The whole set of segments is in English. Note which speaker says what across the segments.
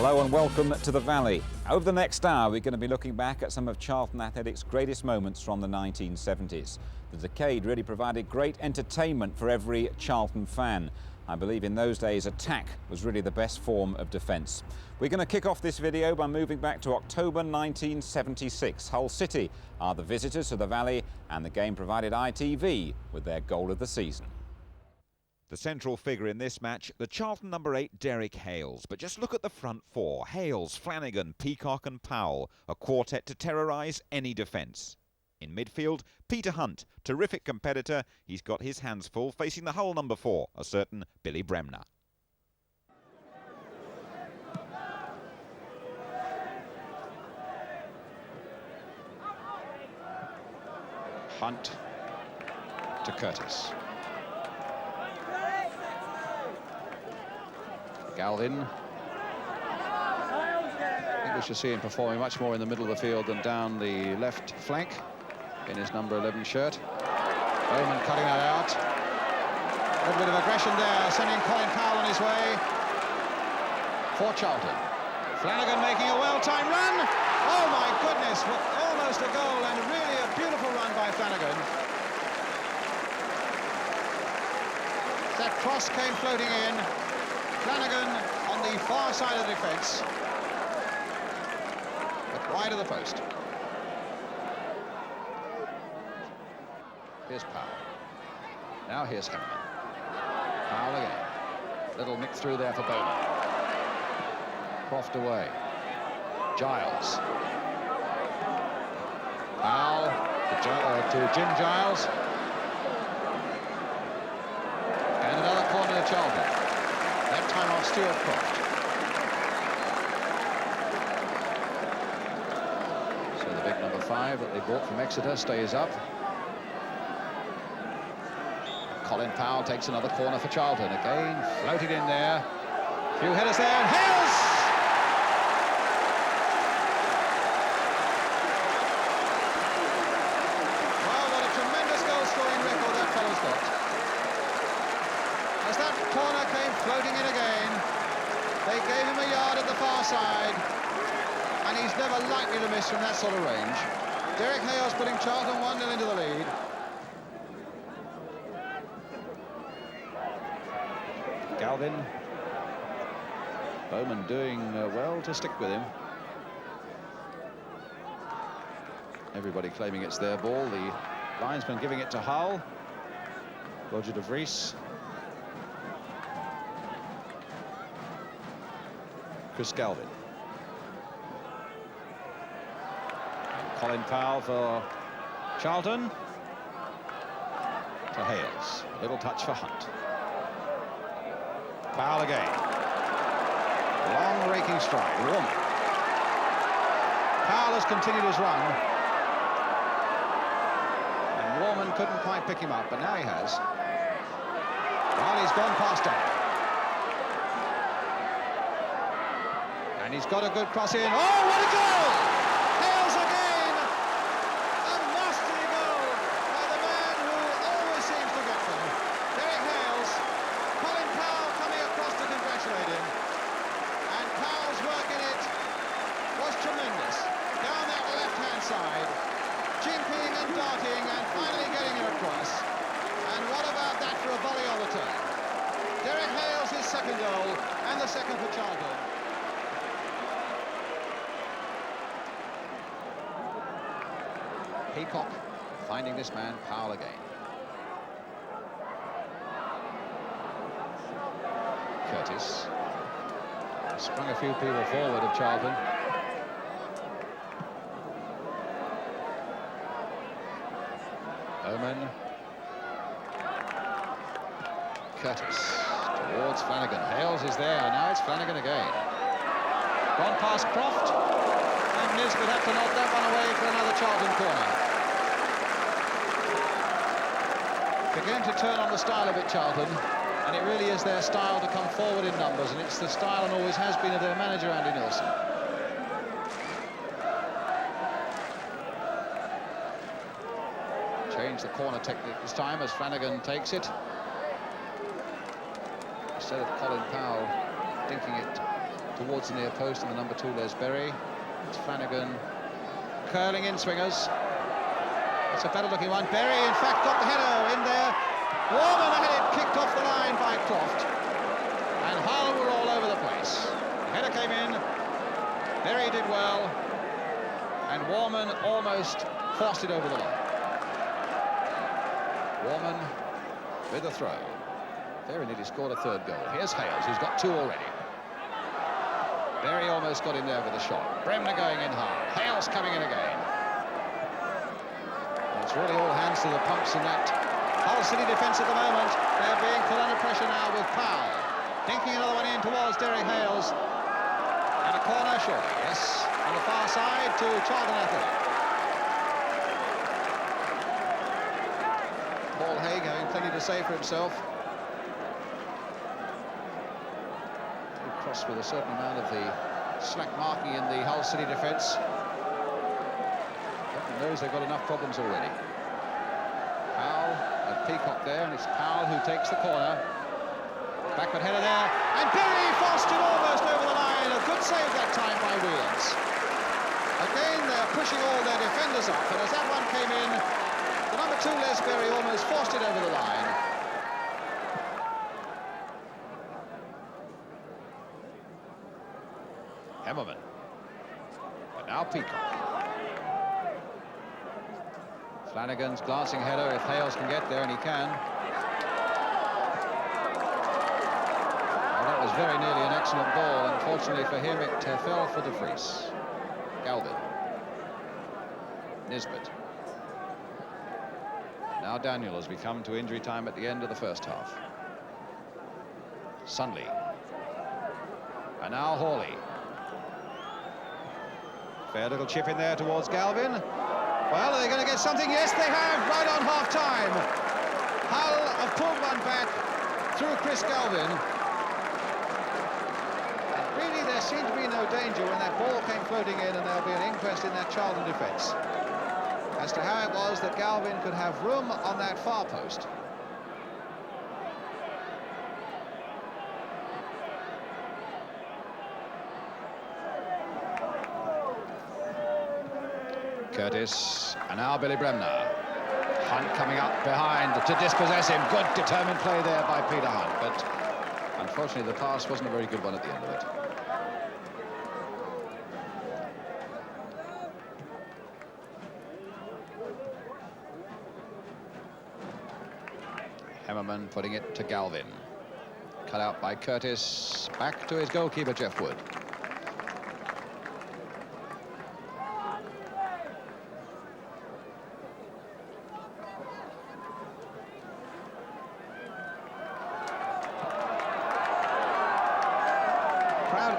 Speaker 1: Hello and welcome to the Valley. Over the next hour we're going to be looking back at some of Charlton Athletics' greatest moments from the 1970s. The decade really provided great entertainment for every Charlton fan. I believe in those days attack was really the best form of defence. We're going to kick off this video by moving back to October 1976. Hull City are the visitors to the Valley, and the game provided ITV with their goal of the season. The central figure in this match, the Charlton number 8, Derek Hales. But just look at the front four. Hales, Flanagan, Peacock and Powell. A quartet to terrorise any defence. In midfield, Peter Hunt, terrific competitor. He's got his hands full facing the Hull number 4, a certain Billy Bremner. Hunt to Curtis. Galvin. I think we should see him performing much more in the middle of the field than down the left flank in his number 11 shirt. Bowman cutting that out. A little bit of aggression there, sending Colin Powell on his way for Charlton. Flanagan making a well-timed run. Oh my goodness, almost a goal and really a beautiful run by Flanagan. That cross came floating in. Flanagan on the far side of the defence, but wide of the post. Here's Powell. Now here's Hemman. Powell again. Little nick through there for Bowman. Croft away. Giles. Powell to Jim Giles. And another corner to Charlton. That time off Stuart Croft. So the big number 5 that they bought from Exeter stays up. Colin Powell takes another corner for Charlton. Again, floated in there. A few headers there, and Hales! Well, what a tremendous goal-scoring record that fellow's got. As that corner came floating in again, they gave him a yard at the far side, and he's never likely to miss from that sort of range. Derek Hales putting Charlton 1-0 into the lead. Galvin. Bowman doing well to stick with him. Everybody claiming it's their ball. The linesman giving it to Hull. Roger de Vries. Chris Galvin. And Colin Powell for Charlton. To Hales. A little touch for Hunt. Powell again. Long raking strike. Warm. Powell has continued his run. And Warman couldn't quite pick him up, but now he has. Well, he's gone past him. And he's got a good cross in. Oh, what a goal! Hales again! A masterly goal by the man who always seems to get them. Derek Hales. Colin Powell coming across to congratulate him. And Powell's work in it was tremendous. Down that left-hand side, jimping and darting and finally getting it across. And what about that for a volley on the turn? Derek Hales' his second goal, and the second for Charlton. Peacock finding this man, Powell again. Curtis sprung a few people forward of Charlton. Bowman. Curtis towards Flanagan. Hales is there. Now it's Flanagan again. Gone past Croft. And Nisbet had to knock that one away for another Charlton corner. Begin to turn on the style of it, Charlton, and it really is their style to come forward in numbers, and it's the style and always has been of their manager, Andy Nilsson. Change the corner technique this time as Flanagan takes it. Instead of Colin Powell dinking it
Speaker 2: towards the near post, and the number 2, Les Berry. It's Flanagan curling in swingers. It's a better looking one. Berry, in fact, got the header in there. Warman had it kicked off the line by Croft. And Hull were all over the place. The header came in. Berry did well. And Warman almost forced it over the line. Warman with a throw. Very nearly scored a 3rd goal. Here's Hales, who's got 2 already. Berry almost got in there with a shot. Bremner going in hard. Hales coming in again. It's really all hands to the pumps in that Hull City defence at the moment. They're being put under pressure now with Powell. Dinking another one in towards Derek Hales. And a corner, surely. Yes, on the far side to Charlton Athletic. Paul Haig having plenty to say for himself. Cross with a certain amount of the slack marking in the Hull City defence. Everyone knows they've got enough problems already. Powell and Peacock there, and it's Powell who takes the corner. Backward header there, and Berry forced it almost over the line. A good save that time by Wheels. Again, they're pushing all their defenders up, and as that one came in, the number 2, Les Berry, almost forced it over the line. Hemmerman. But now Peacock. Flanagan's glancing header if Hales can get there, and he can. Well, that was very nearly an excellent ball. Unfortunately for him, it fell for De Vries. Galvin. Nisbet. Now Daniel as we come to injury time at the end of the first half. Sunley. And now Hawley. Fair little chip in there towards Galvin. Well, are they going to get something? Yes, they have, right on half-time. Hull have pulled one back through Chris Galvin. And really, there seemed to be no danger when that ball came floating in, and there'll be an inquest in that Charlton defence as to how it was that Galvin could have room on that far post. Curtis, and now Billy Bremner. Hunt coming up behind to dispossess him. Good determined play there by Peter Hunt, but unfortunately the pass wasn't a very good one at the end of it. Hemmerman putting it to Galvin. Cut out by Curtis. Back to his goalkeeper, Jeff Wood.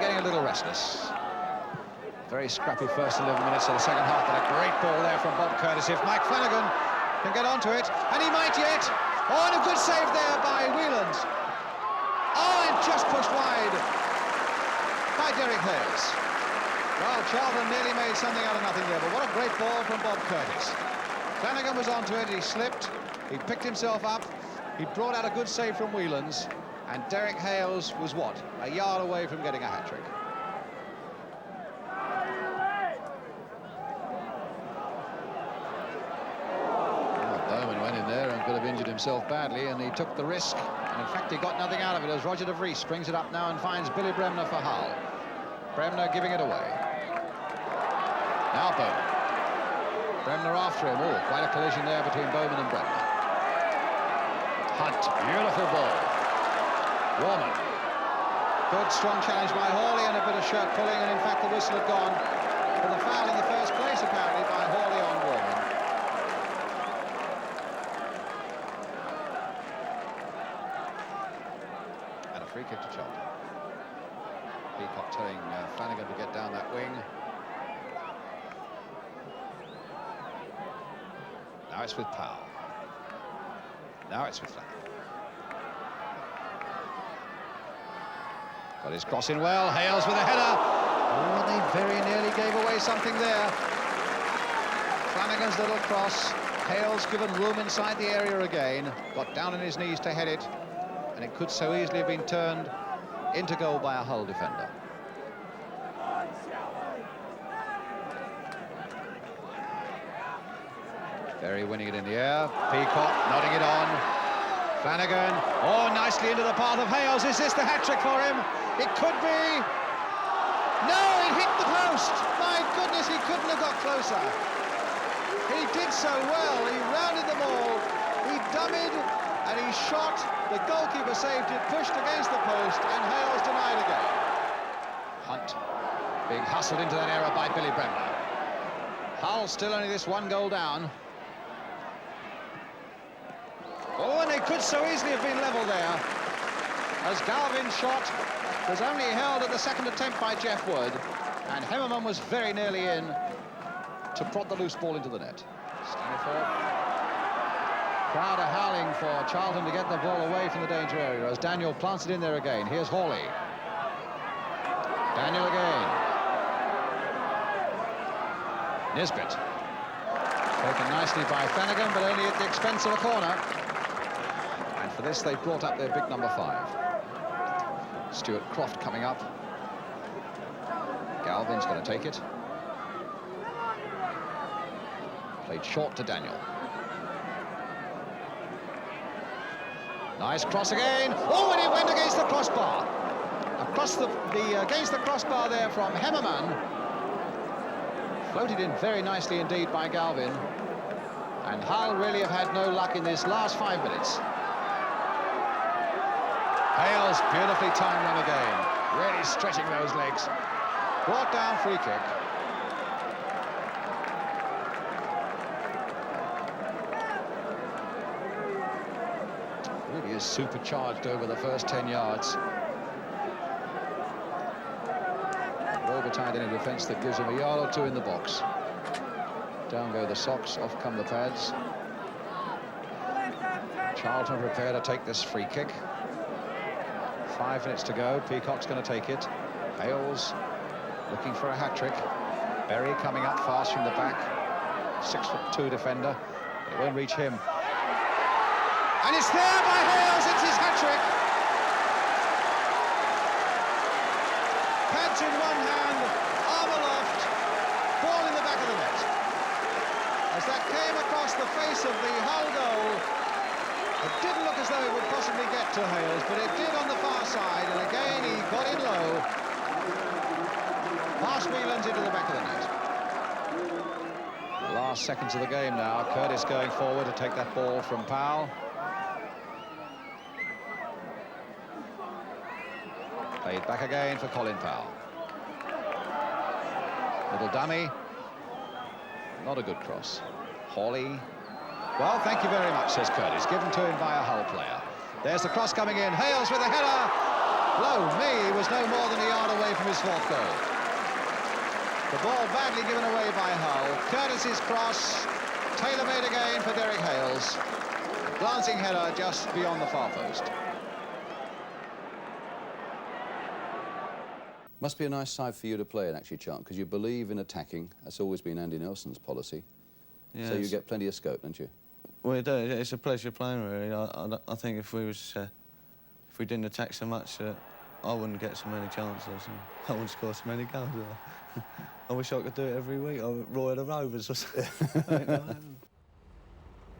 Speaker 2: Getting a little restless. Very scrappy first 11 minutes of the second half, but a great ball there from Bob Curtis. If Mike Flanagan can get onto it, and he might yet. Oh, and a good save there by Wheeland. Oh, and just pushed wide by Derek Hales. Well, Charlton nearly made something out of nothing there, but what a great ball from Bob Curtis. Flanagan was onto it, he slipped, he picked himself up, he brought out a good save from Wheelands. And Derek Hales was, what, a yard away from getting a hat-trick. Well, Bowman went in there and could have injured himself badly, and he took the risk. And in fact, he got nothing out of it as Roger De Vries brings it up now and finds Billy Bremner for Hull. Bremner giving it away. Now Bowman. Bremner after him. Oh, quite a collision there between Bowman and Bremner. Hunt, beautiful ball. Warman. Good strong challenge by Hawley and a bit of shirt pulling, and in fact the whistle had gone for the foul in the first place apparently by Hawley on Warman. And a free kick to Charlton. Peacock telling Flanagan to get down that wing. Now it's with Powell. Now it's with Flanagan. Got his cross in well. Hales with a header. Oh, they very nearly gave away something there. Flanagan's little cross. Hales given room inside the area again. Got down on his knees to head it. And it could so easily have been turned into goal by a Hull defender. Berry winning it in the air. Peacock nodding it on. Flanagan. Oh, nicely into the path of Hales. Is this the hat-trick for him? It could be. No, it hit the post. My goodness, he couldn't have got closer. He did so well. He rounded the ball. He dummied and he shot. The goalkeeper saved it, pushed against the post, and Hales denied again. Hunt being hustled into that error by Billy Bremner. Hull still only this one goal down. Oh, and they could so easily have been level there, as Galvin's shot was only held at the second attempt by Jeff Wood, and Hemmerman was very nearly in to prod the loose ball into the net. Staniforth. Crowd are howling for Charlton to get the ball away from the danger area as Daniel plants it in there again. Here's Hawley. Daniel again. Nisbet. Taken nicely by Flanagan, but only at the expense of a corner. And for this, they brought up their big number 5. Stuart Croft coming up. Galvin's going to take it. Played short to Daniel. Nice cross again. Oh, and it went against the crossbar. Across against the crossbar there from Hemmerman. Floated in very nicely indeed by Galvin. And Hull really have had no luck in this last 5 minutes. Hales, beautifully timed run again. Really stretching those legs. Brought down free kick. Really is supercharged over the first 10 yards. Overtied in a defence that gives him a yard or 2 in the box. Down go the socks, off come the pads. Charlton prepare to take this free kick. 5 minutes to go. Peacock's going to take it. Hales looking for a hat-trick. Berry coming up fast from the back. 6'2" defender. It won't reach him. And it's there by Hales. It's his hat-trick. Pads in one hand, arm aloft, ball in the back of the net. As that came across the face of the Hull goal, it didn't look as though it would possibly get to Hales, but it did on the far side, and again he got in low. Past Whelan's into the back of the net. The last seconds of the game now. Curtis going forward to take that ball from Powell. Played back again for Colin Powell. Little dummy. Not a good cross. Hawley. Well, thank you very much, says Curtis. Given to him by a Hull player. There's the cross coming in. Hales with a header. Blow me, was no more than a yard away from his 4th goal. The ball badly given away by Hull. Curtis's cross. Tailor-made again for Derek Hales. Glancing header just beyond the far post.
Speaker 3: Must be a nice side for you to play in, actually, Charlton, because you believe in attacking. That's always been Andy Nelson's policy. Yeah, so you get plenty of scope, don't you?
Speaker 4: Well, it does. It's a pleasure playing, really. I think if we didn't attack so much, I wouldn't get so many chances. And I wouldn't score so many goals. I wish I could do it every week. Roy of the Rovers or something.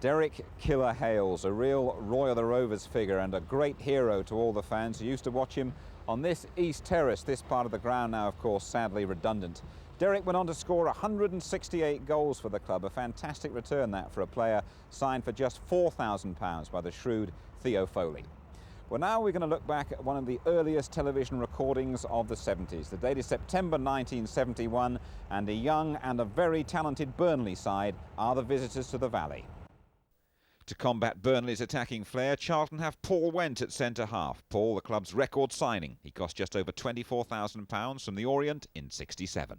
Speaker 1: Derek Killer Hales, a real Roy of the Rovers figure and a great hero to all the fans who used to watch him on this East Terrace, this part of the ground now, of course, sadly redundant. Derek went on to score 168 goals for the club, a fantastic return that for a player signed for just £4,000 by the shrewd Theo Foley. Well, now we're going to look back at one of the earliest television recordings of the 70s. The date is September 1971, and a young and a very talented Burnley side are the visitors to the Valley. To combat Burnley's attacking flair, Charlton have Paul Went at centre-half. Paul, the club's record signing. He cost just over £24,000 from the Orient in '67.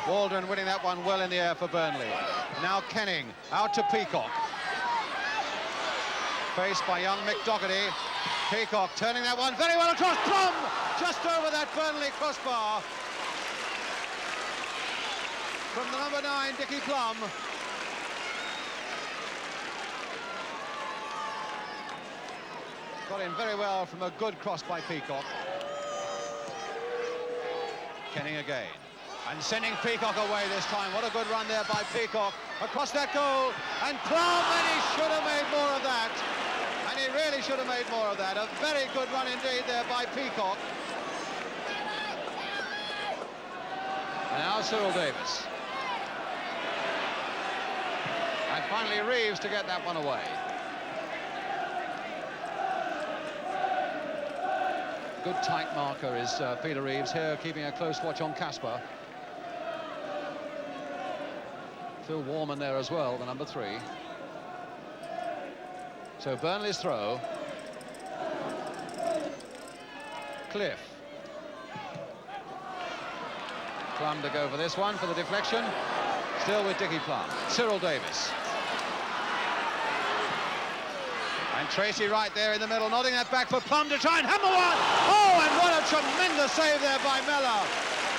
Speaker 2: Waldron winning that one well in the air for Burnley. Now Kenning out to Peacock. Faced by young Mick Doherty. Peacock turning that one very well across. Plum! Just over that Burnley crossbar. From the number 9, Dickie Plum. Got in very well from a good cross by Peacock. Kenning again. And sending Peacock away this time. What a good run there by Peacock. Across that goal. And Plum, and he should have made more of that. And he really should have made more of that. A very good run indeed there by Peacock. And now Cyril Davis. And finally Reeves to get that one away. Good tight marker is Peter Reeves here, keeping a close watch on Casper. Phil Warman there as well, the number 3. So Burnley's throw. Cliff. Plum to go for this one, for the deflection. Still with Dickie Plum. Cyril Davis. And Tracy right there in the middle, nodding that back for Plum to try and hammer one. Oh, and what a tremendous save there by Mellor.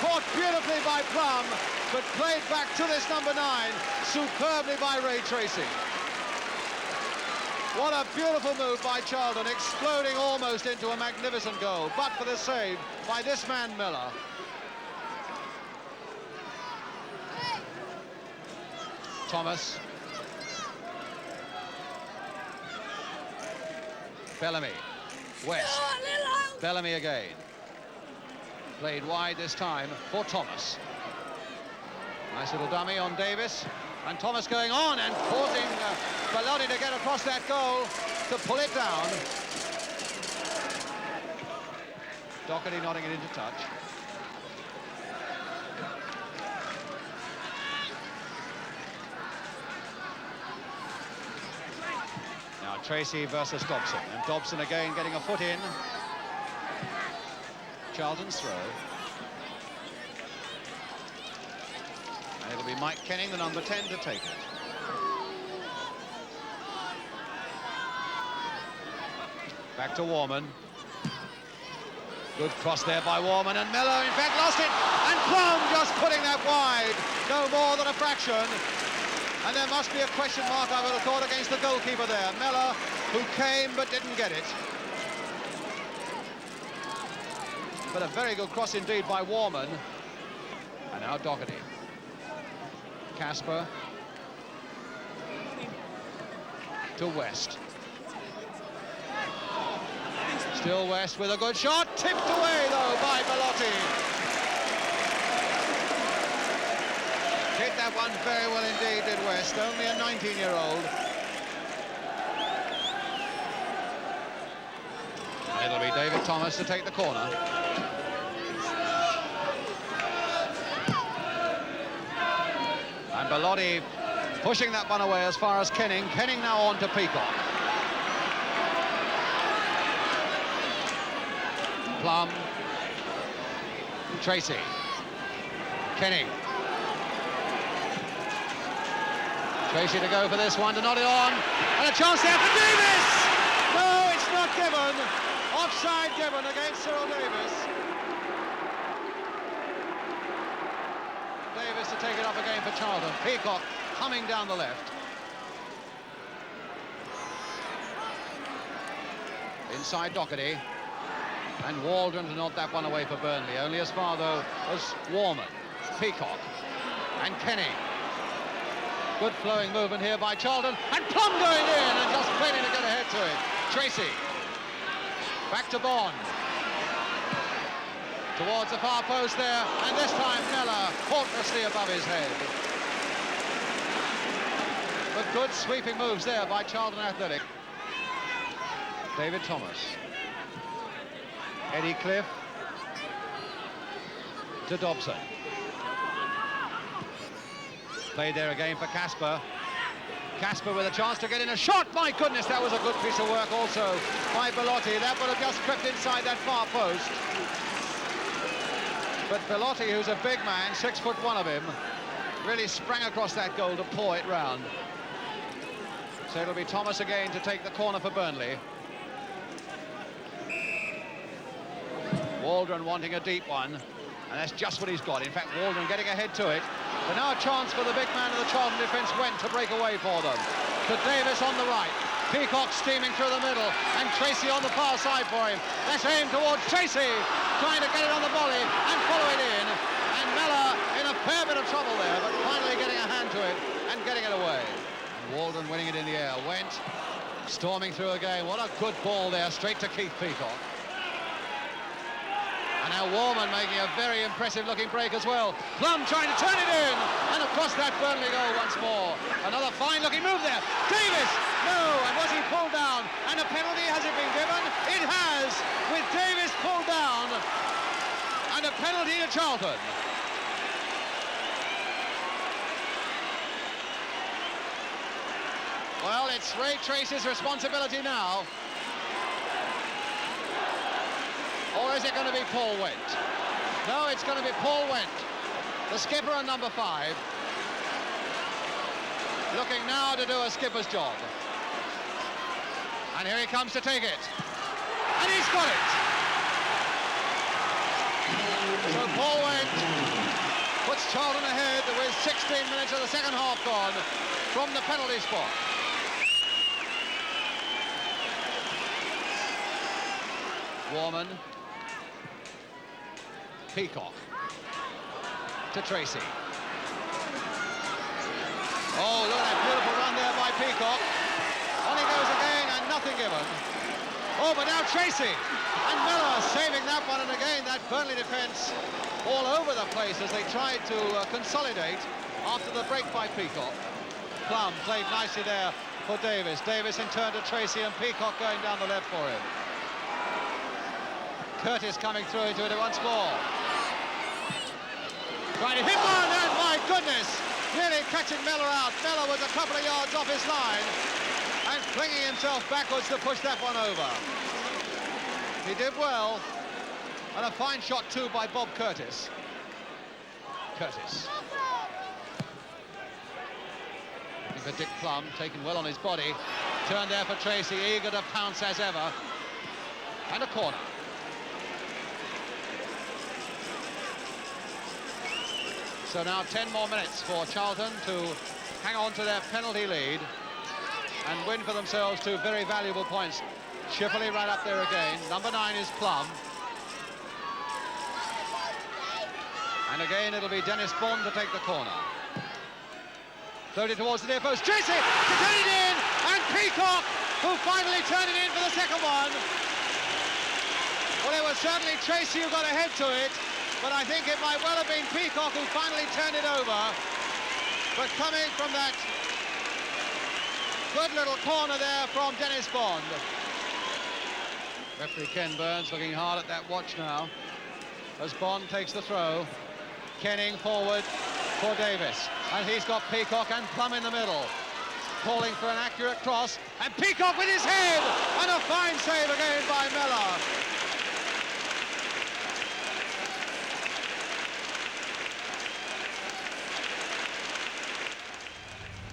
Speaker 2: Caught beautifully by Plum, but played back to this number 9, superbly by Ray Tracy. What a beautiful move by Charlton, exploding almost into a magnificent goal, but for the save by this man Mellor. Thomas. Bellamy. West. Bellamy again. Played wide this time for Thomas. Nice little dummy on Davis. And Thomas going on and causing Bellotti to get across that goal to pull it down. Doherty nodding it into touch. Now Tracy versus Dobson, and Dobson again getting a foot in. Charlton's throw. And it'll be Mike Kenning, the number 10, to take it. Back to Warman. Good cross there by Warman, and Mellor in fact lost it, and Plum just putting that wide, no more than a fraction. And there must be a question mark, I would have thought, against the goalkeeper there. Mellor, who came but didn't get it. But a very good cross indeed by Warman. And now Doherty. Casper. To West. Still West with a good shot. Tipped away, though, by Bellotti. Hit that one very well indeed, did West. Only a 19-year-old. It'll be David Thomas to take the corner. And Bellotti pushing that one away as far as Kenning. Kenning now on to Peacock. Plum. Tracy. Kenning. Tracy to go for this one, to nod it on. And a chance there for Davis! No, it's not given. Offside given against Cyril Davis. Davis to take it up again for Charlton. Peacock coming down the left. Inside Doherty. And Waldron to nod that one away for Burnley. Only as far, though, as Warman. Peacock. And Kenny. Good flowing movement here by Charlton. And Plum going in and just failing to get ahead to it. Tracy. Back to Bond. Towards the far post there. And this time Mellor faultlessly above his head. But good sweeping moves there by Charlton Athletic. David Thomas. Eddie Cliff. To Dobson. Played there again for Casper. Casper with a chance to get in a shot. My goodness, that was a good piece of work also by Bellotti. That would have just crept inside that far post. But Bellotti, who's a big man, 6'1" of him, really sprang across that goal to paw it round. So it'll be Thomas again to take the corner for Burnley. Waldron wanting a deep one, and that's just what he's got. In fact, Waldron getting ahead to it. But now a chance for the big man of the Charlton defence went to break away for them. To Davis on the right. Peacock steaming through the middle, and Tracy on the far side for him. That's aimed towards Tracy, trying to get it on the volley and follow it in. And Mellor in and getting it away. And Walden winning it in the air. Went storming through again. What a good ball there, straight to Keith Peacock. And now Warman making a very impressive looking break as well. Plum trying to turn it in, and of course that Burnley goal once more. Another fine looking move there. Davis, no, and was he pulled down? And a penalty, has it been given? It has, with Davis pulled down, and a penalty to Charlton. Well, it's Ray Tracy's responsibility now. Or is it going to be Paul Went? No, it's going to be Paul Went, the skipper on number 5. Looking now to do a skipper's job. And here he comes to take it. And he's got it! So Paul Went puts Charlton ahead with 16 minutes of the second half gone from the penalty spot. Warman. Peacock to Tracy. Oh, look at that beautiful run there by Peacock. On he goes again, and nothing given. Oh, but now Tracy. And Miller saving that one, and again that Burnley defence all over the place as they tried to consolidate after the break by Peacock. Plum played nicely there for Davis. Davis in turn to Tracy, and Peacock going down the left for him. Curtis coming through into it once more. Trying to hit one, and my goodness, nearly catching Miller out. Miller was a couple of yards off his line and flinging himself backwards to push that one over. He did well, and a fine shot too by Bob Curtis. Curtis. Looking for Dick Plum, taken well on his body. Turned there for Tracy, eager to pounce as ever. And a corner. So now 10 more minutes for Charlton to hang on to their penalty lead and win for themselves 2 very valuable points. Shipley right up there again. Number 9 is Plum. And again, it'll be Dennis Bond to take the corner. Throwed it towards the near post. Tracy to turn it in, and Peacock, who finally turned it in for the second one. Well, it was certainly Tracy who got ahead to it, but I think it might well have been Peacock who finally turned it over. But coming from that good little corner there from Dennis Bond. Referee Ken Burns looking hard at that watch now as Bond takes the throw. Kenning forward for Davis, and he's got Peacock and Plum in the middle. Calling for an accurate cross, and Peacock with his head, and a fine save again by Miller.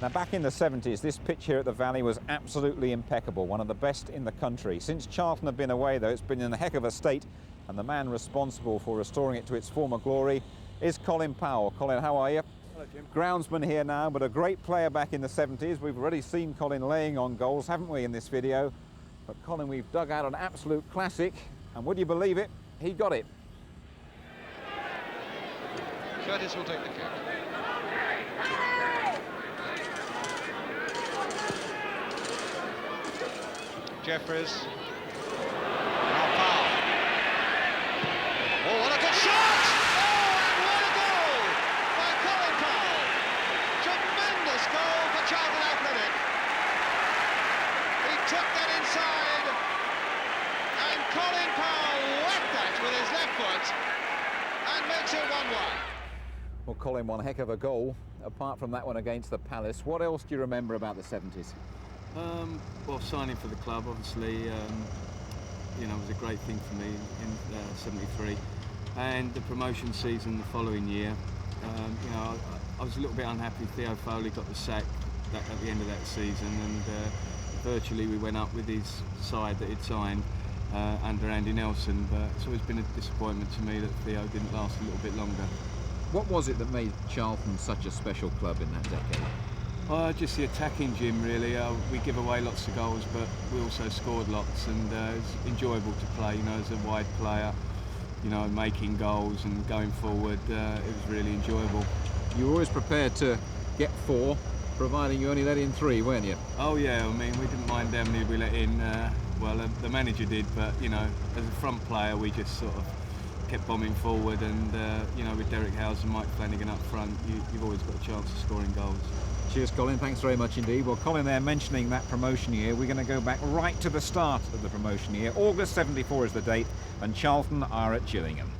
Speaker 1: Now, back in the 70s, this pitch here at the Valley was absolutely impeccable, one of the best in the country. Since Charlton have been away, though, it's been in a heck of a state, and the man responsible for restoring it to its former glory is Colin Powell. Colin, how are you?
Speaker 5: Hello, Jim.
Speaker 1: Groundsman here now, but a great player back in the 70s. We've already seen Colin laying on goals, haven't we, in this video? But Colin, we've dug out an absolute classic, and would you believe it? He got it.
Speaker 2: Curtis will take the kick. Jeffries. Now Powell. Oh, what a good shot! Oh, and what a goal by Colin Powell. Tremendous goal for Charlton Athletic. He took that inside, and Colin Powell whacked that with his left foot and makes it 1-1.
Speaker 1: Well, Colin, one heck of a goal. Apart from that one against the Palace, what else do you remember about the 70s?
Speaker 5: Well, signing for the club, obviously, you know, was a great thing for me in '73, and the promotion season the following year. You know, I was a little bit unhappy. Theo Foley got the sack at the end of that season, and virtually we went up with his side that he'd signed under Andy Nelson. But it's always been a disappointment to me that Theo didn't last a little bit longer.
Speaker 1: What was it that made Charlton such a special club in that decade?
Speaker 5: Just the attacking, Jim, really. We give away lots of goals, but we also scored lots, and it's enjoyable to play, you know, as a wide player, you know, making goals and going forward. It was really enjoyable.
Speaker 1: You were always prepared to get 4, providing you only let in 3, weren't you?
Speaker 5: Oh yeah, I mean, we didn't mind how many we let in. Well, the manager did, but you know, as a front player, we just sort of kept bombing forward, and you know, with Derek Howes and Mike Flanagan up front, you've always got a chance of scoring goals.
Speaker 1: Cheers, Colin. Thanks very much indeed. Well, Colin there mentioning that promotion year. We're going to go back right to the start of the promotion year. August 74 is the date, and Charlton are at Gillingham.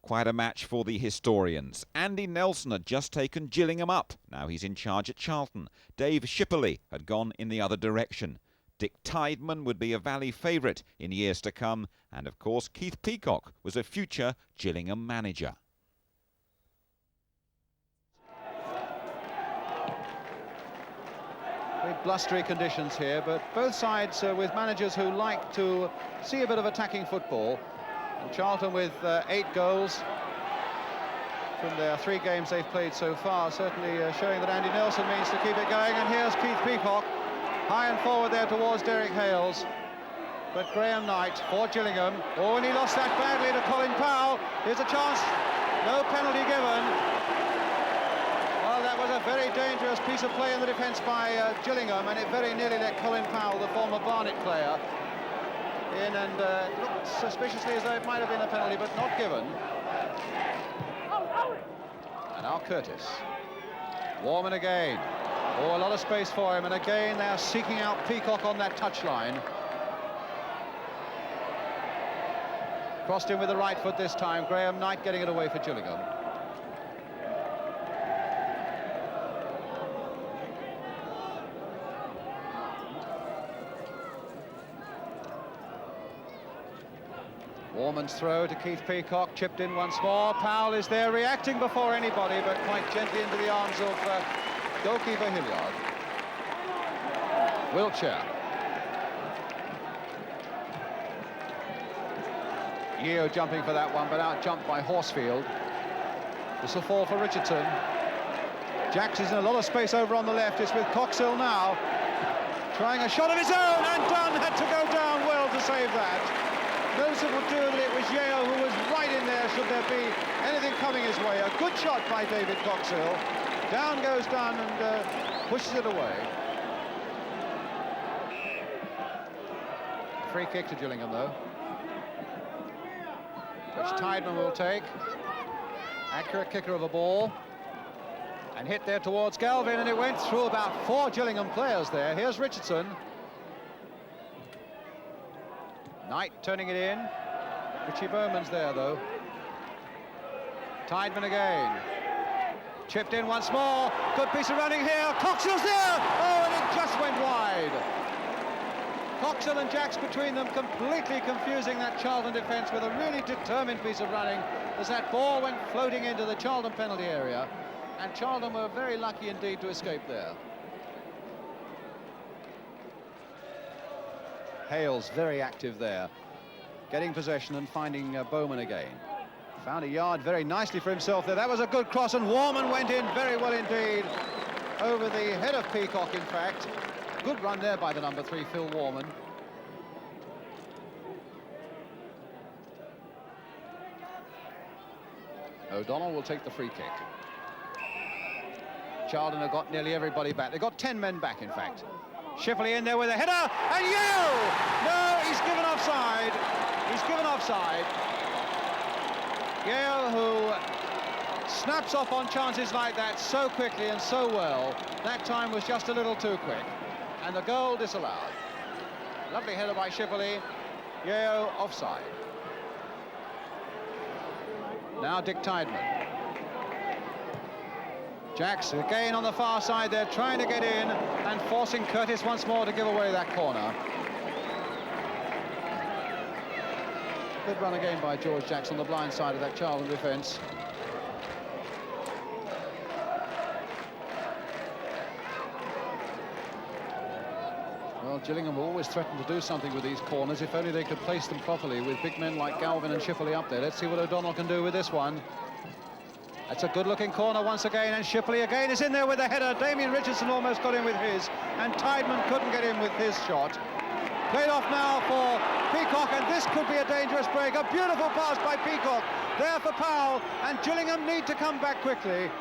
Speaker 1: Quite a match for the historians. Andy Nelson had just taken Gillingham up. Now he's in charge at Charlton. Dave Schipperley had gone in the other direction. Dick Tideman would be a Valley favourite in years to come. And of course, Keith Peacock was a future Gillingham manager.
Speaker 2: Very blustery conditions here, but both sides with managers who like to see a bit of attacking football. And Charlton with 8 goals from their 3 games they've played so far, certainly showing that Andy Nelson means to keep it going. And here's Keith Peacock, high and forward there towards Derek Hales. But Graham Knight for Gillingham. Oh, and he lost that badly to Colin Powell. Here's a chance. No penalty given. Well, that was a very dangerous piece of play in the defence by Gillingham, and it very nearly let Colin Powell, the former Barnet player, in, and looked suspiciously as though it might have been a penalty, but not given. And now Curtis. Warman again. Oh, a lot of space for him, and again they are seeking out Peacock on that touchline. Crossed in with the right foot this time. Graham Knight getting it away for Gillingham. Warman's throw to Keith Peacock, chipped in once more. Powell is there reacting before anybody, but quite gently into the arms of goalkeeper Hilliard. Wiltshire. Yeo jumping for that one, but out-jumped by Horsfield. This will fall for Richardson. Jacks is in a lot of space over on the left. It's with Coxill now. Trying a shot of his own, and Dunn had to go down well to save that. Noticeable too that it was Yeo who was right in there should there be anything coming his way. A good shot by David Coxill. Down goes Dunn and pushes it away. Free kick to Gillingham though, which Tideman will take. Accurate kicker of a ball. And hit there towards Galvin, and it went through about 4 Gillingham players there. Here's Richardson. Knight turning it in. Richie Bowman's there, though. Tideman again. Chipped in once more. Good piece of running here. Coxill's there! Oh, and it just went wide. Coxill and Jacks between them, completely confusing that Charlton defence with a really determined piece of running as that ball went floating into the Charlton penalty area. And Charlton were very lucky indeed to escape there. Hales very active there, getting possession and finding Bowman again. Found a yard very nicely for himself there. That was a good cross, and Warman went in very well indeed. Over the head of Peacock, in fact. Good run there by the number 3, Phil Warman. O'Donnell will take the free kick. Charlton have got nearly everybody back. They've got 10 men back, in fact. Shipley in there with a header, and Yeo! No, he's given offside. He's given offside. Yeo, who snaps off on chances like that so quickly and so well, that time was just a little too quick. And the goal disallowed. Lovely header by Shipley. Yeo offside. Now Dick Tideman. Jacks again on the far side there, trying to get in and forcing Curtis once more to give away that corner. Good run again by George Jacks on the blind side of that Charlton defence. Well, Gillingham always threatened to do something with these corners if only they could place them properly with big men like Galvin and Shipley up there. Let's see what O'Donnell can do with this one. That's a good-looking corner once again, and Shipley again is in there with a header. Damien Richardson almost got in with his, and Tideman couldn't get in with his shot. Played off now for Peacock, and this could be a dangerous break. A beautiful pass by Peacock there for Powell, and Gillingham need to come back quickly.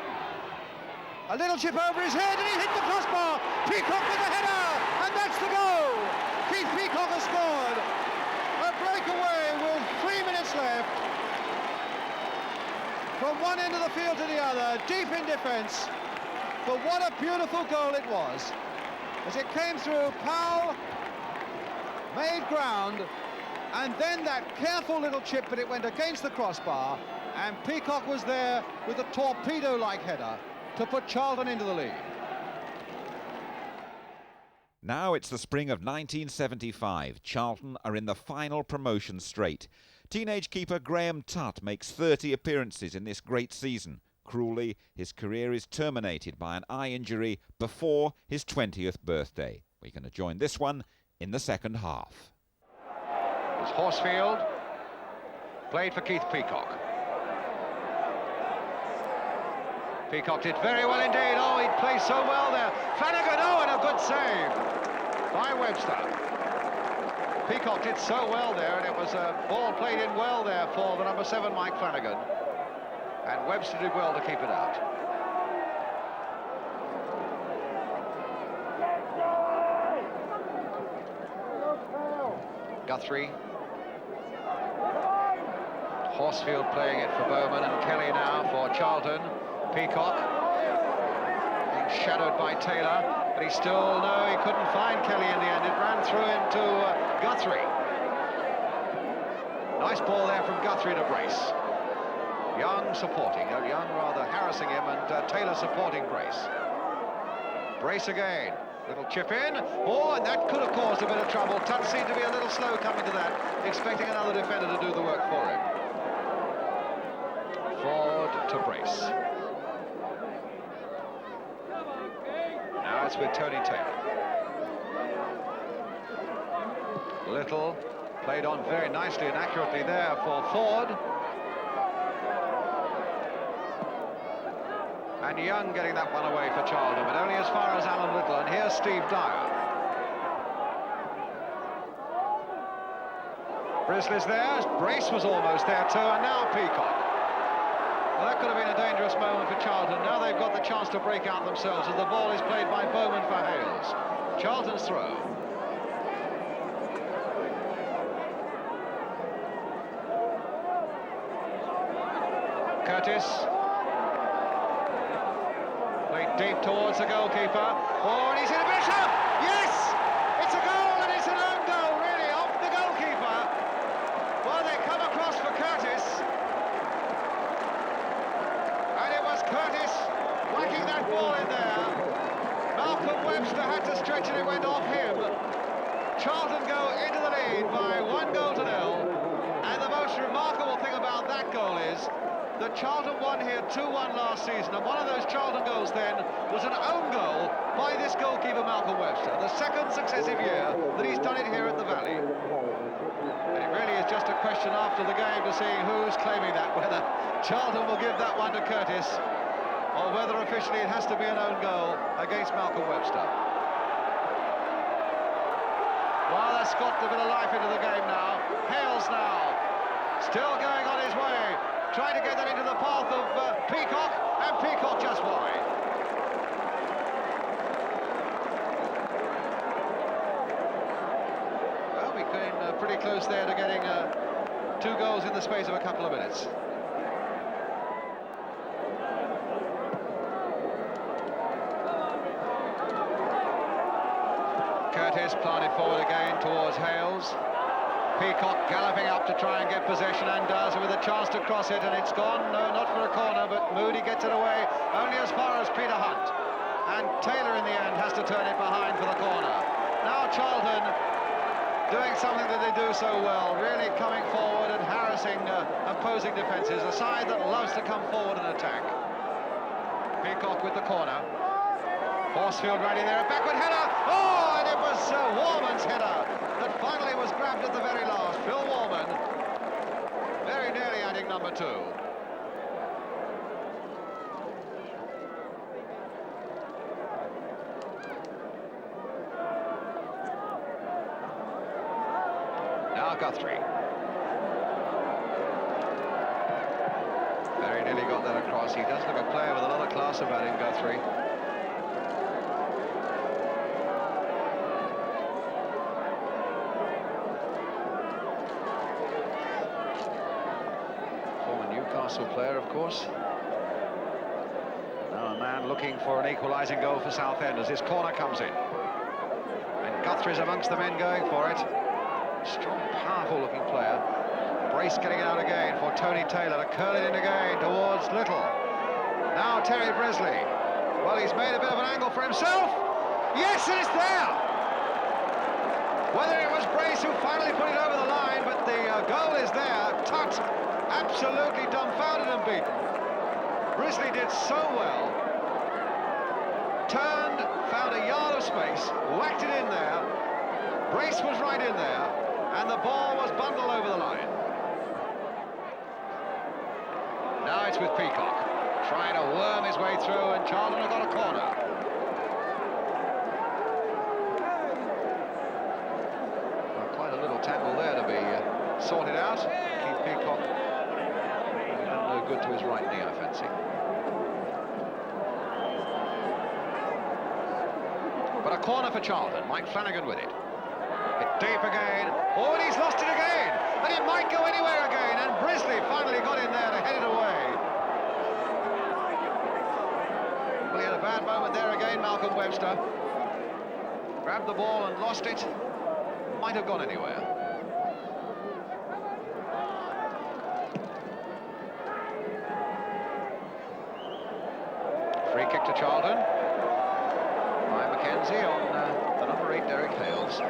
Speaker 2: A little chip over his head, and he hit the crossbar. Peacock with the header, and that's the goal. Keith Peacock has scored. A breakaway with 3 minutes left. From one end of the field to the other, deep in defence. But what a beautiful goal it was. As it came through, Powell made ground, and then that careful little chip, but it went against the crossbar, and Peacock was there with a torpedo-like header to put Charlton into the lead.
Speaker 1: Now it's the spring of 1975. Charlton are in the final promotion straight. Teenage keeper Graham Tutt makes 30 appearances in this great season. Cruelly, his career is terminated by an eye injury before his 20th birthday. We're going to join this one in the second half.
Speaker 2: It's Horsfield, played for Keith Peacock. Peacock did very well indeed. Oh, he plays so well there. Flanagan, oh, and a good save by Webster. Peacock did so well there, and it was a ball played in well there for the number 7, Mike Flanagan. And Webster did well to keep it out. Guthrie. Horsfield playing it for Bowman, and Kelly now for Charlton. Peacock being shadowed by Taylor, but he still, no, he couldn't find Kelly in the end. It ran through into Guthrie. Nice ball there from Guthrie to Brace. Young supporting, Young rather harassing him, and Taylor supporting Brace. Brace again, little chip in. Oh, and that could have caused a bit of trouble. Tutt seemed to be a little slow coming to that, expecting another defender to do the work for him. Forward to Brace. Now it's with Tony Taylor. Little played on very nicely and accurately there for Ford. And Young getting that one away for Charlton, but only as far as Alan Little, and here's Steve Dyer. Brisley's there, Brace was almost there too, and now Peacock. Well, that could have been a dangerous moment for Charlton. Now they've got the chance to break out themselves as the ball is played by Bowman for Hales. Charlton's throw. Curtis. Played deep towards the goalkeeper. Oh, and he's in a bit of... Yes! It's a goal, and it's an own goal, really, off the goalkeeper. Well, they come across for Curtis. And it was Curtis whacking that ball in there. Malcolm Webster had to stretch it, it went off him. Charlton go into the lead by 1-0. And the most remarkable thing about that goal is that Charlton won here 2-1 last season, and one of those Charlton goals then was an own goal by this goalkeeper Malcolm Webster, the second successive year that he's done it here at the Valley. And it really is just a question after the game to see who's claiming that, whether Charlton will give that one to Curtis, or whether officially it has to be an own goal against Malcolm Webster. Well, that's got a bit of life into the game now. Hales now, still going on his way, trying to get that into the path of Peacock, and Peacock just wide. Well, we came pretty close there to getting 2 goals in the space of a couple of minutes. Curtis planted forward again towards Hales. Peacock galloping up to try and get possession, and does, with a chance to cross it, and it's gone. No, not for a corner, but Moody gets it away only as far as Peter Hunt. And Taylor in the end has to turn it behind for the corner. Now Charlton doing something that they do so well, really coming forward and harassing opposing defences, a side that loves to come forward and attack. Peacock with the corner. Horsfield right in there, a backward header. Oh, and it was Warman's header that finally was grabbed at the very last. Phil Warman, very nearly adding number 2. Now Guthrie. Very Nearly got that across. He does look a player with a lot of class about him, Guthrie. Former Newcastle player, of course. Now a man looking for an equalising goal for Southend as his corner comes in. And Guthrie's amongst the men going for it. Strong, powerful-looking player. Brace getting it out again for Tony Taylor to curl it in again towards Little. Now Terry Bresley. Well, he's made a bit of an angle for himself. Yes, and it's there. Whether it was Brace who finally put it over the line, but the goal is there. Tut, absolutely dumbfounded and beaten. Bresley did so well. Turned, found a yard of space, whacked it in there. Brace was right in there, and the ball was bundled over the line. Now it's with Peacock, trying to worm his way through, and Charlton have got a corner. Well, quite a little tangle there to be sorted out. Keith Peacock, no good to his right knee, I fancy. But a corner for Charlton, Mike Flanagan with it. Hit deep again. Oh, and he's lost it again. And it might go anywhere again. And Bresley finally got in there to head it away. Well, he had a bad moment there again, Malcolm Webster. Grabbed the ball and lost it. Might have gone anywhere. Free kick to Charlton. By Mackenzie on the number 8, Derek Hales.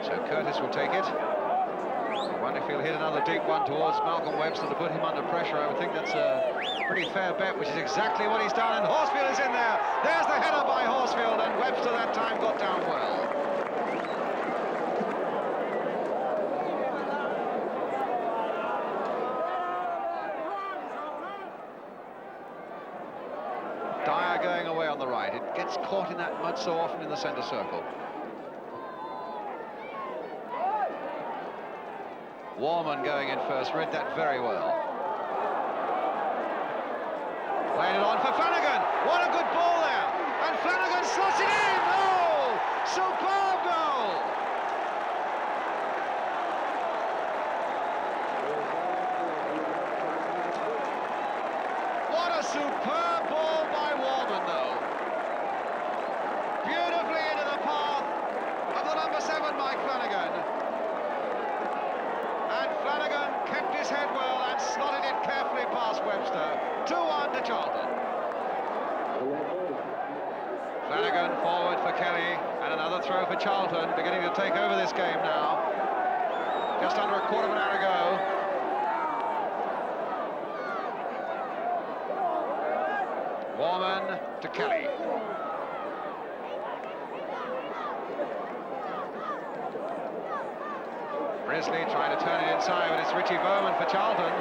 Speaker 2: So Curtis will take it. I wonder if he'll hit another deep one towards Malcolm Webster to put him under pressure. I would think that's a pretty fair bet, which is exactly what he's done. And Horsfield is in there. There's the header by Horsfield, and Webster that time got down well. Dyer going away on the right. It gets caught in that mud so often in the centre circle. Warman going in first, read that very well. Played it on for Flanagan. What a good ball there. And Flanagan slots it in. Oh, superb goal. What a superb ball by Warman, though. Beautifully into the path of the number 7, Mike Flanagan. And Flanagan kept his head well and slotted it carefully past Webster. 2-1 to Charlton. Flanagan forward for Kelly, and another throw for Charlton, beginning to take over this game now. Just under a quarter of an hour ago. Warman to Kelly. Bresley trying to turn it inside, but it's Richie Bowman for Charlton.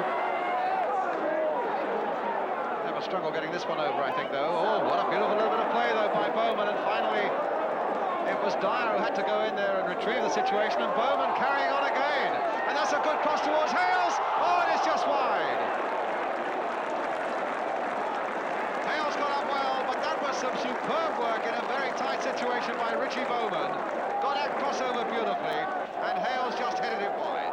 Speaker 2: Have a struggle getting this one over, I think, though. Oh, what a beautiful little bit of play, though, by Bowman. And finally, it was Dyer who had to go in there and retrieve the situation, and Bowman carrying on again. And that's a good cross towards Hales. Oh, and it's just wide. Hales got up well, but that was some superb work in a very tight situation by Richie Bowman. Got that crossover beautifully, and Hales just headed it wide.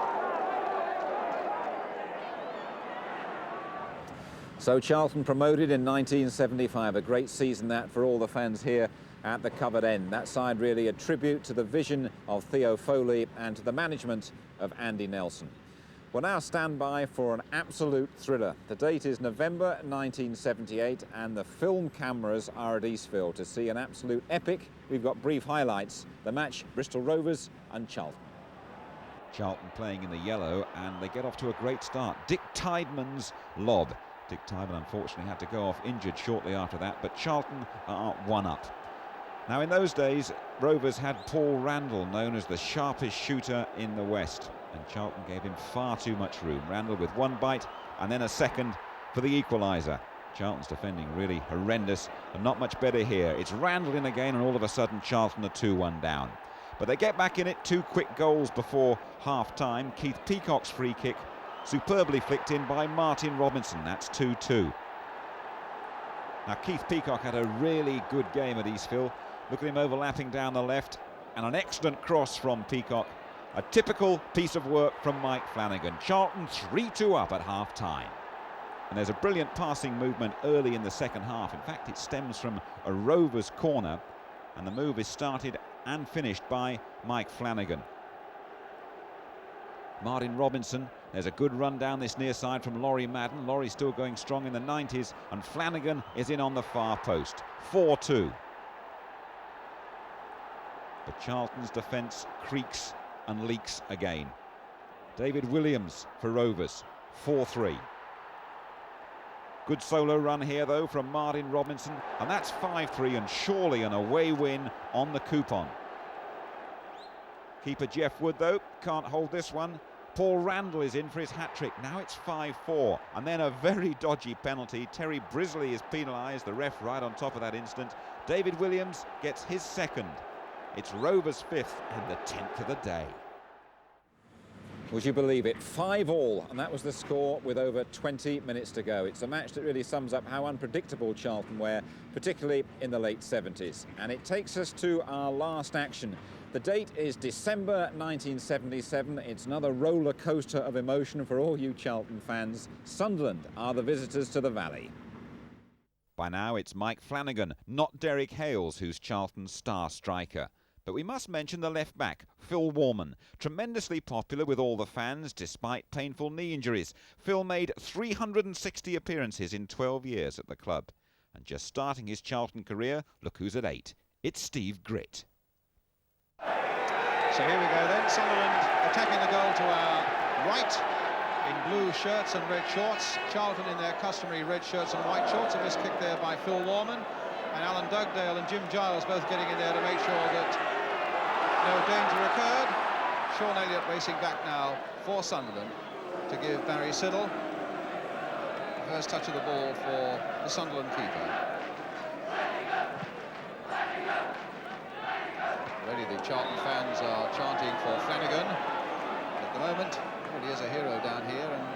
Speaker 1: So Charlton promoted in 1975, a great season that for all the fans here at the Covered End. That side really a tribute to the vision of Theo Foley and to the management of Andy Nelson. We'll now stand by for an absolute thriller. The date is November 1978 and the film cameras are at Eastfield to see an absolute epic. We've got brief highlights. The match, Bristol Rovers and Charlton. Charlton playing in the yellow and they get off to a great start. Dick Tideman's lob. Dick Tideman unfortunately had to go off injured shortly after that, but Charlton are 1-up. Now in those days, Rovers had Paul Randall, known as the sharpest shooter in the West, and Charlton gave him far too much room. Randall with one bite and then a second for the equaliser. Charlton's defending really horrendous and not much better here. It's Randall in again and all of a sudden Charlton are 2-1 down. But they get back in it, 2 quick goals before half-time. Keith Peacock's free kick Superbly flicked in by Martin Robinson. That's 2-2. Now Keith Peacock had a really good game at Eastville. Look at him overlapping down the left, and an excellent cross from Peacock. A typical piece of work from Mike Flanagan. Charlton 3-2 up at half-time. And there's a brilliant passing movement early in the second half. In fact, it stems from a Rovers corner, and the move is started and finished by Mike Flanagan. Martin Robinson, there's a good run down this near side from Laurie Madden. Laurie still going strong in the 90s, and Flanagan is in on the far post. 4-2. But Charlton's defence creaks and leaks again. David Williams for Rovers. 4-3. Good solo run here though from Martin Robinson, and that's 5-3, and surely an away win on the coupon. Keeper Jeff Wood though can't hold this one. Paul Randall is in for his hat-trick. Now it's 5-4, and then a very dodgy penalty. Terry Brisley is penalised, the ref right on top of that instant. David Williams gets his second. It's Rovers' 5th and the 10th of the day. Would you believe it? 5-5, and that was the score with over 20 minutes to go. It's a match that really sums up how unpredictable Charlton were, particularly in the late 70s. And it takes us to our last action. The date is December 1977. It's another roller coaster of emotion for all you Charlton fans. Sunderland are the visitors to the Valley. By now it's Mike Flanagan, not Derek Hales, who's Charlton's star striker. But we must mention the left-back, Phil Warman, tremendously popular with all the fans despite painful knee injuries. Phil made 360 appearances in 12 years at the club. And just starting his Charlton career, look who's at 8. It's Steve Gritt.
Speaker 2: So here we go then, Sunderland attacking the goal to our right in blue shirts and red shorts. Charlton in their customary red shirts and white shorts. A miss kick there by Phil Warman. And Alan Dugdale and Jim Giles both getting in there to make sure that no danger occurred. Sean Elliott racing back now for Sunderland to give Barry Siddle the first touch of the ball for the Sunderland keeper. Already the Charlton fans are chanting for Flanagan. At the moment, well, he is a hero down here, and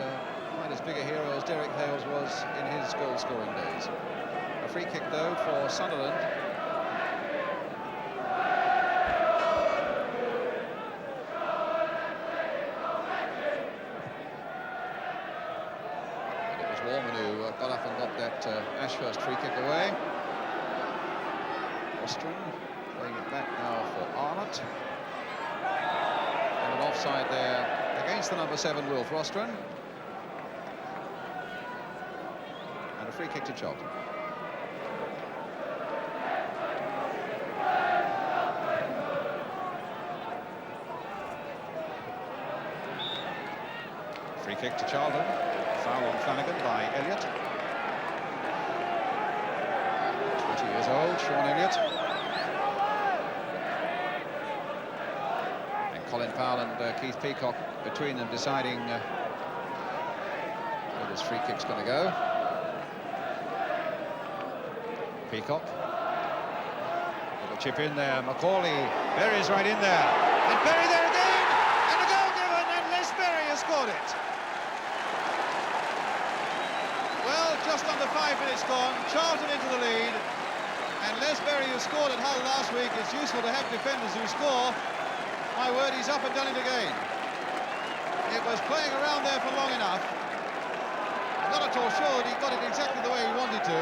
Speaker 2: quite as big a hero as Derek Hales was in his goal-scoring days. A free kick, though, for Sunderland. And it was Warman who got up and got that Ashurst free kick away. Ostrom playing it back now for Arnott. And an offside there against the number 7, Wilf Rostron. And a free kick to Charlton. Free kick to Charlton. Foul on Flanagan by Elliott. 20 years old, Sean Elliott. And Colin Powell and Keith Peacock between them deciding where this free kick's going to go. Peacock. Little chip in there. Macaulay buries right in there. And Berry there again! And a goal given, and Les Berry has scored it. Well, just under 5 minutes gone, Charlton into the lead, and Les Berry, who scored at Hull last week, it's useful to have defenders who score. My word, he's up and done it again. It was playing around there for long enough. I'm not at all sure that he got it exactly the way he wanted to,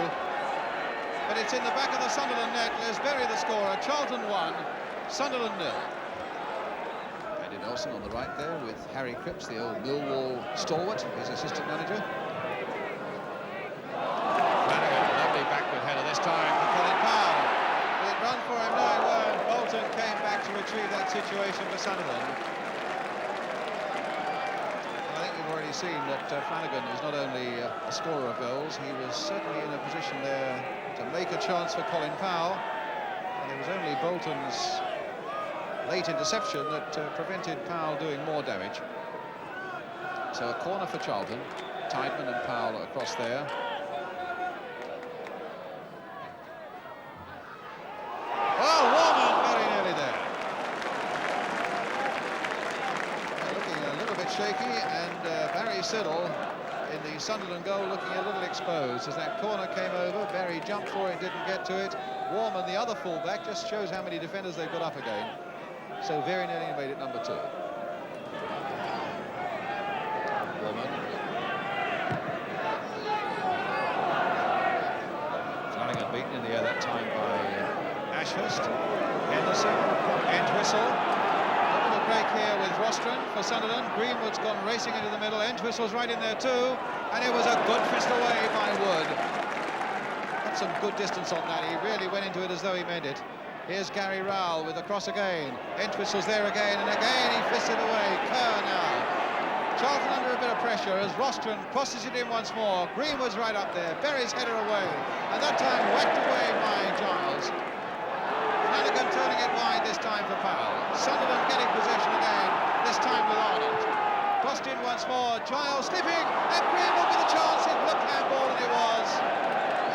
Speaker 2: but it's in the back of the Sunderland net. Les Berry the scorer. Charlton 1, Sunderland 0. Andy Nelson on the right there with Harry Cripps, the old Millwall stalwart, his assistant manager. Backward header this time for Colin Powell. Will it run for him? No, it won't. Bolton came back to retrieve that situation for Sunderland. I think we've already seen that Flanagan is not only a scorer of goals, he was certainly in a position there to make a chance for Colin Powell. And it was only Bolton's late interception that prevented Powell doing more damage. So a corner for Charlton. Tideman and Powell across there. Siddle in the Sunderland goal looking a little exposed as that corner came over. Berry jumped for it, didn't get to it. Warman, the other fullback, just shows how many defenders they've got up again. So very nearly made it number 2. Warman. Flanagan beaten in the air that time by Ashurst. Henderson, Entwistle. Break here with Rostron for Sunderland. Greenwood's gone racing into the middle. Entwistle's right in there too, and it was a good fist away by Wood. Got some good distance on that. He really went into it as though he meant it. Here's Gary Rowell with the cross again. Entwistle's there again, and again he fisted away. Kerr now. Charlton under a bit of pressure as Rostron crosses it in once more. Greenwood's right up there. Berry's header away, and that time whacked away by Giles. Flanagan turning it wide this time for Powell. Sunderland getting possession again, this time with Arnold. Crossed in once more, Giles slipping, and Greenwood with a chance. It looked handball, and it was.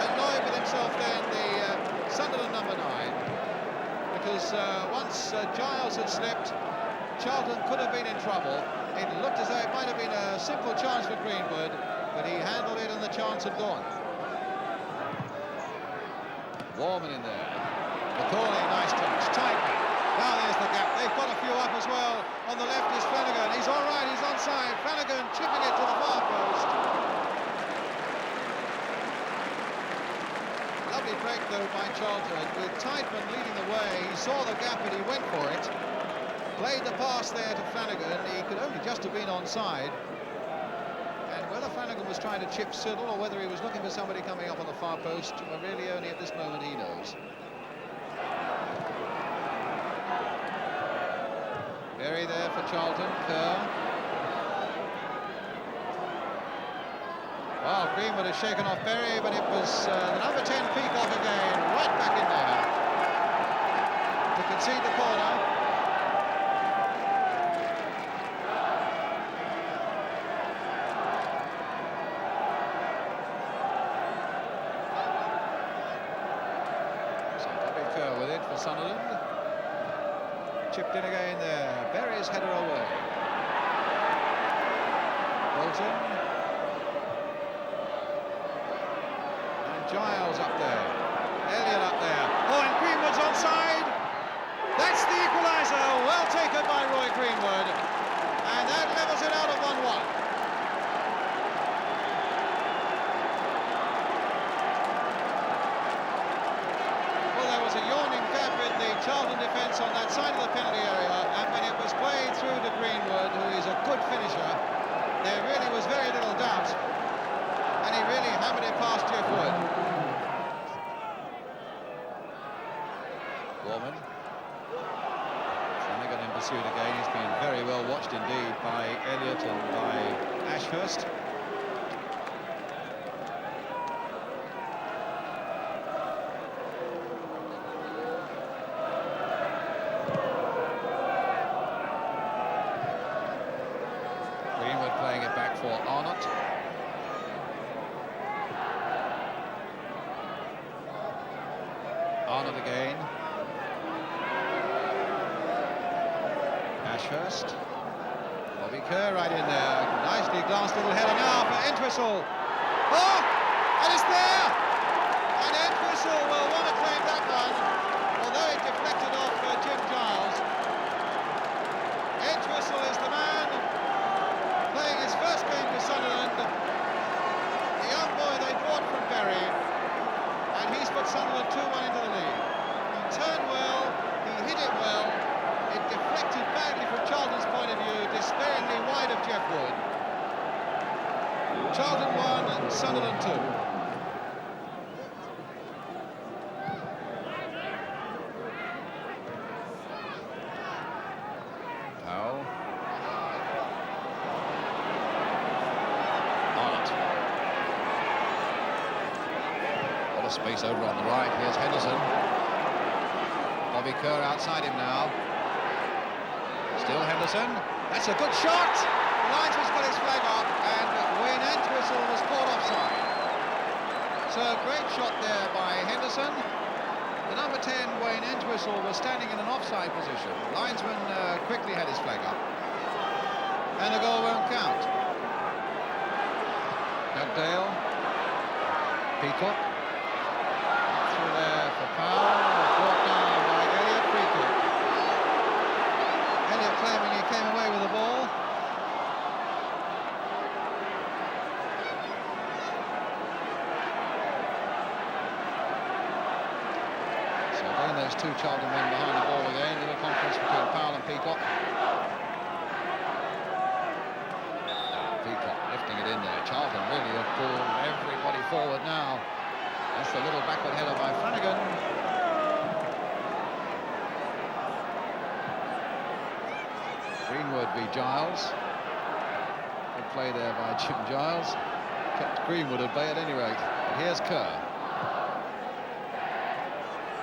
Speaker 2: Annoyed with himself then, the Sunderland number 9. Because once Giles had slipped, Charlton could have been in trouble. It looked as though it might have been a simple chance for Greenwood, but he handled it and the chance had gone. Warman in there. McCauley, nice touch. Tighton. Now there's the gap. They've got a few up as well. On the left is Flanagan. He's all right. He's onside. Flanagan chipping it to the far post. Lovely break, though, by Charlton. With Tighton leading the way, he saw the gap and he went for it. Played the pass there to Flanagan. He could only just have been onside. And whether Flanagan was trying to chip Siddle or whether he was looking for somebody coming up on the far post, really only at this moment he knows. Berry there for Charlton. Kerr. Well, Greenwood has shaken off Berry, but it was the number 10 Peacock again, right back in there to concede the corner. So Bobby Kerr with it for Sunderland. Chipped in again there. Berry's header away. Bolton. And Giles up there. Elliott up there. Oh, and Greenwood's onside. That's the equaliser. Well taken by Roy Greenwood. And that levels it out of 1-1. Charlton defence on that side of the penalty area, and when it was played through to Greenwood, who is a good finisher, there really was very little doubt, and he really hammered it past Jeff Wood. Warman. Flanagan in pursuit again. He's been very well watched indeed by Elliott and by Ashurst. For Arnott. Arnott again. Ashurst. Bobby Kerr right in there. Nicely glanced little header now for Entwistle. Oh! And it's there! And Entwistle will want to claim that one, although it deflected off Jim Giles. Entwistle is the man. Playing his first game for Sunderland, the young boy they bought from Berry, and he's put Sunderland 2-1 into the lead. He turned well, he hit it well, it deflected badly from Charlton's point of view, despairingly wide of Jeff Wood. Charlton 1, Sunderland 2. Space over on the right. Here's Henderson. Bobby Kerr outside him now. Still Henderson. That's a good shot. The linesman's got his flag up, and Wayne Entwistle was caught offside. So a great shot there by Henderson. The number 10, Wayne Entwistle, was standing in an offside position. The linesman quickly had his flag up, and the goal won't count. Dugdale. Peacock. Through there for Powell. Brought down by Elliott. Free kick. Elliott claiming he came away with the ball. So again, there's two Charlton men behind the ball again. Little conference between Powell and Peacock. Lifting it in there. Charlton really have pulled everybody forward now. That's a little backward header by Flanagan. Greenwood v Giles. Good play there by Jim Giles. Kept Greenwood at bay at any rate. But here's Kerr.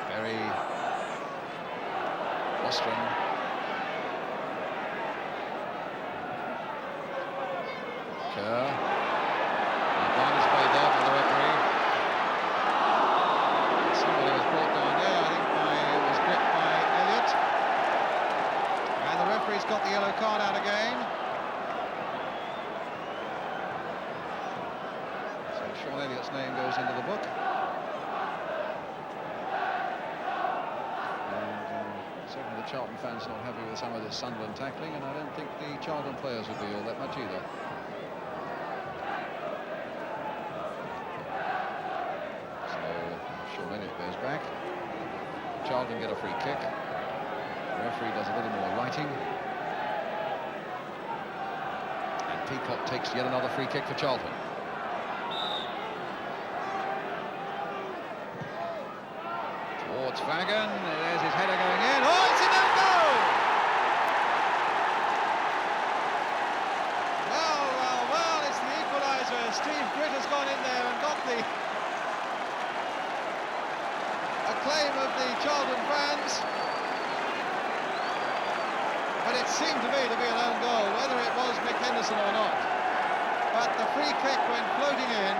Speaker 2: Berry. Wostrom. Kerr. Advantage played there by the referee. Somebody was brought down there, I think it was gripped by Elliott. And the referee's got the yellow card out again. So Sean Elliott's name goes into the book. And certainly the Charlton fans not happy with some of this Sunderland tackling, and I don't think the Charlton players would be all that much either. Elliott goes back. Charlton get a free kick. The referee does a little more writing. And Peacock takes yet another free kick for Charlton. Towards Flanagan. There's his header going in. Oh, it's in and goal! Well, it's the equaliser. Steve Britt has gone in there and got the claim of the Charlton fans, but it seemed to me to be an own goal, whether it was Mick Henderson or not. But the free kick went floating in,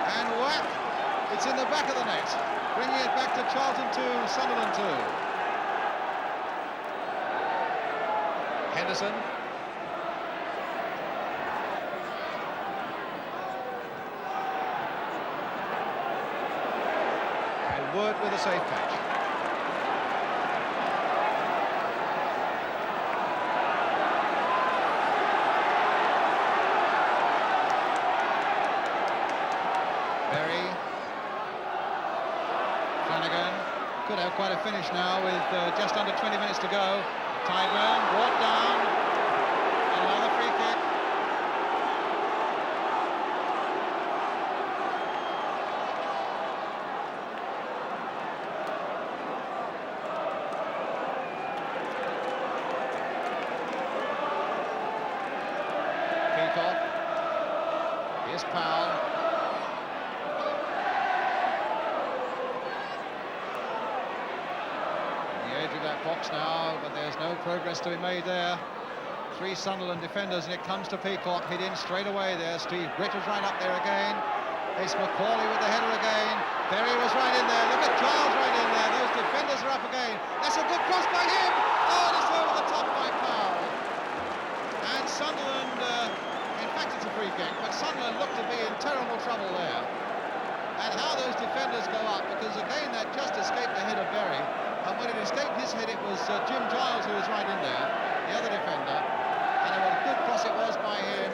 Speaker 2: and whack, it's in the back of the net, bringing it back to Charlton 2, Sunderland 2. Henderson. Wood with a safe catch. Berry. Flanagan. Could have quite a finish now with just under 20 minutes to go. Tideman brought down. And another free kick. Here's Powell. On the edge of that box now, but there's no progress to be made there. Three Sunderland defenders, and it comes to Peacock. Hit in straight away there. Steve Britt was right up there again. It's McCauley with the header again. Berry was right in there. Look at Giles right in there. Those defenders are up again. That's a good cross by him. Oh, and it's over the top by Powell. And Sunderland, in fact it's a free kick, but Sunderland looked to be in terrible trouble there. And how those defenders go up, because again that just escaped the head of Berry. And when it escaped his head, it was Jim Giles who was right in there, the other defender. And what a good cross it was by him.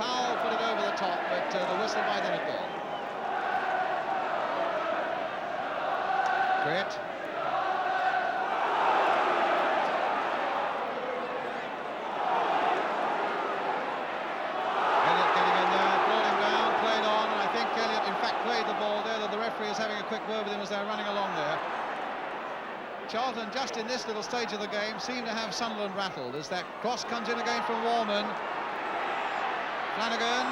Speaker 2: Powell put it over the top, but the whistle by then had gone. Britt. Elliott getting in there, brought him down, played on, and I think Elliott in fact played the ball there, that the referee is having a quick word with him as they're running along there. Charlton, just in this little stage of the game, seem to have Sunderland rattled as that cross comes in again from Warman. Flanagan,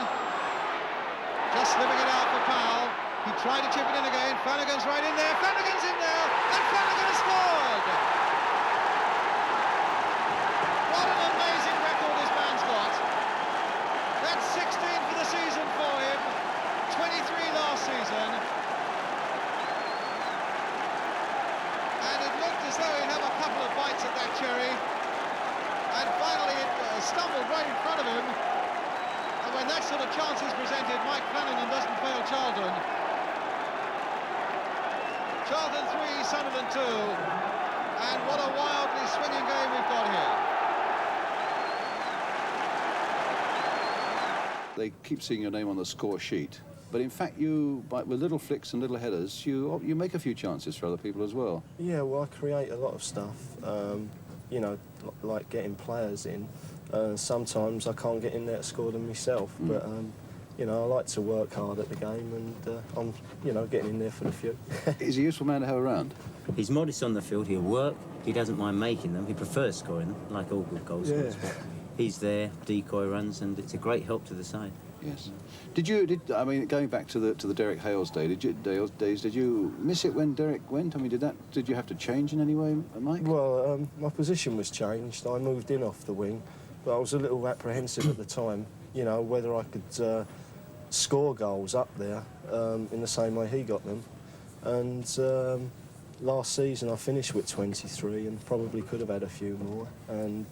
Speaker 2: just slipping it out for Powell. He tried to chip it in again. Flanagan's right in there. Flanagan's in there, and Flanagan has scored! What an amazing record this man's got. That's 16 for the season for him, 23 last season. And it looked as though he'd have a couple of bites at that cherry. And finally it stumbled right in front of him. And when that sort of chance is presented, Mike Flanagan doesn't fail Charlton. Charlton 3, Sunderland 2. And what a wildly swinging game we've got here.
Speaker 3: They keep seeing your name on the score sheet, but in fact you, with little flicks and little headers, you make a few chances for other people as well.
Speaker 6: Yeah, well, I create a lot of stuff, you know, like getting players in. Sometimes I can't get in there to score them myself, but, you know, I like to work hard at the game, and I'm, you know, getting in there for the few.
Speaker 3: He's a useful man to have around.
Speaker 7: He's modest on the field, he'll work, he doesn't mind making them, he prefers scoring them, like all good goal scorers.
Speaker 6: Yeah.
Speaker 7: He's there, decoy runs, and it's a great help to the side.
Speaker 3: Yes. I mean, going back to the Derek Hales days, did you miss it when Derek went? I mean, did you have to change in any way, Mike?
Speaker 6: Well, my position was changed. I moved in off the wing, but I was a little apprehensive at the time, you know, whether I could score goals up there in the same way he got them. And last season I finished with 23 and probably could have had a few more. And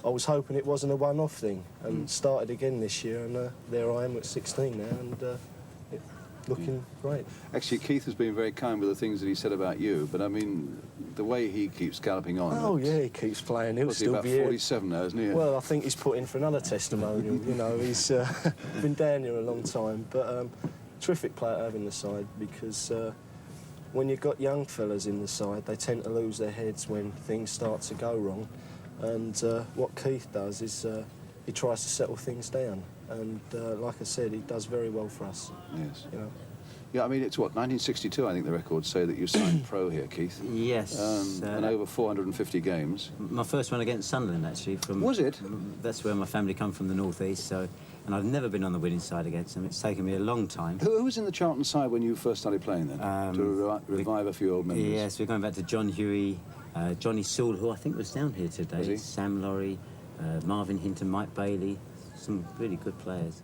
Speaker 6: I was hoping it wasn't a one-off thing, and started again this year, and there I am at 16 now, and looking great.
Speaker 3: Actually, Keith has been very kind with the things that he said about you, but I mean, the way he keeps galloping on.
Speaker 6: Oh yeah, he keeps playing. He'll still
Speaker 3: about
Speaker 6: be
Speaker 3: 47 now, isn't he?
Speaker 6: Well, I think he's put in for another testimonial. You know, he's been down here a long time, but terrific player to have in the side, because when you've got young fellas in the side, they tend to lose their heads when things start to go wrong. And what Keith does is he tries to settle things down, and like I said, he does very well for us.
Speaker 3: Yes.
Speaker 6: You know.
Speaker 3: Yeah, I mean, it's what, 1962, I think the records say that you signed pro here, Keith.
Speaker 7: Yes.
Speaker 3: And over 450 games.
Speaker 7: My first one against Sunderland, actually.
Speaker 3: Was it?
Speaker 7: That's where my family come from, the northeast, so... And I've never been on the winning side against them. It's taken me a long time.
Speaker 3: Who was in the Charlton side when you first started playing then? To revive a few old members.
Speaker 7: Yes, we're going back to John Huey, Johnny Sewell, who I think was down here today.
Speaker 3: Was he?
Speaker 7: Sam Laurie, Marvin Hinton, Mike Bailey. Some really good players.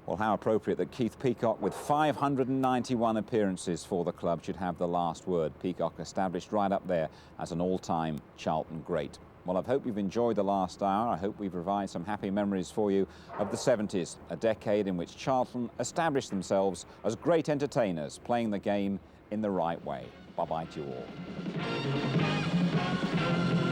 Speaker 1: Well, how appropriate that Keith Peacock, with 591 appearances for the club, should have the last word. Peacock established right up there as an all-time Charlton great. Well, I hope you've enjoyed the last hour. I hope we've provided some happy memories for you of the 70s, a decade in which Charlton established themselves as great entertainers, playing the game in the right way. Bye-bye to you all.